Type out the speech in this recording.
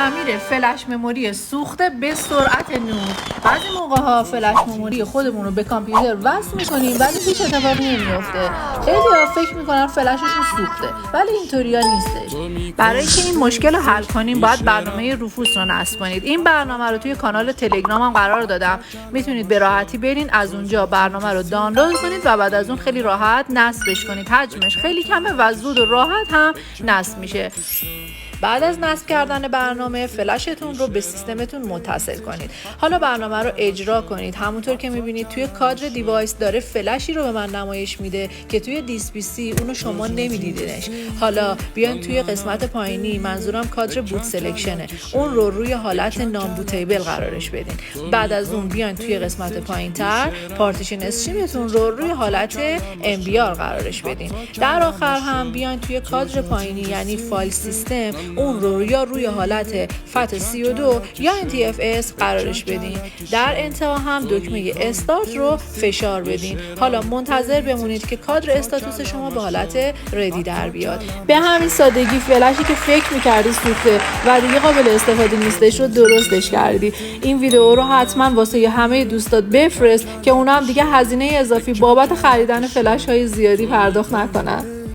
تعمیر فلش مموری سوخته به سرعت نور. بعضی موقع ها فلش مموری خودمون رو به کامپیوتر وصل میکنیم ولی هیچ اتفاقی نمیفته. خیلی‌ها فکر میکنن فلششون سوخته ولی اینطوریا نیستش. برای که این مشکل رو حل کنیم باید برنامه روفوس رو نصب کنید. این برنامه رو توی کانال تلگرامم قرار دادم، میتونید به راحتی برین از اونجا برنامه رو دانلود کنید و بعد از اون خیلی راحت نصبش کنید. حجمش خیلی کمه و زود و راحت هم نصب میشه. بعد از نصب کردن برنامه فلشتون رو به سیستمتون متصل کنید. حالا برنامه رو اجرا کنید. همونطور که میبینید توی کادر دیوایس داره فلشی رو به من نمایش میده که توی دیسپیسی اونو شما نمیدیدینش. حالا بیاین توی قسمت پایینی، منظورم کادر بوت سلکشنه، اون رو روی حالت نام بوتیبل قرارش بدین. بعد از اون بیاین توی قسمت پایینتر پارتیشن استریمتون رو روی حالت MBR قرارش بدین. در آخر هم بیاین توی کادر پایینی یعنی فایل سیستم اون رو یا روی حالت FAT32 یا NTFS قرارش بدین. در انتها هم دکمه استارت رو فشار بدین. حالا منتظر بمونید که کادر استاتوس شما به حالت ردی در بیاد. به همین سادگی فلشی که فکر می‌کردی سوخته و دیگه قابل استفاده نیستش رو درستش کردی. این ویدیو رو حتما واسه همه دوستات بفرست که اونا هم دیگه هزینه اضافی بابت خریدن فلش‌های زیادی پرداخت نکنن.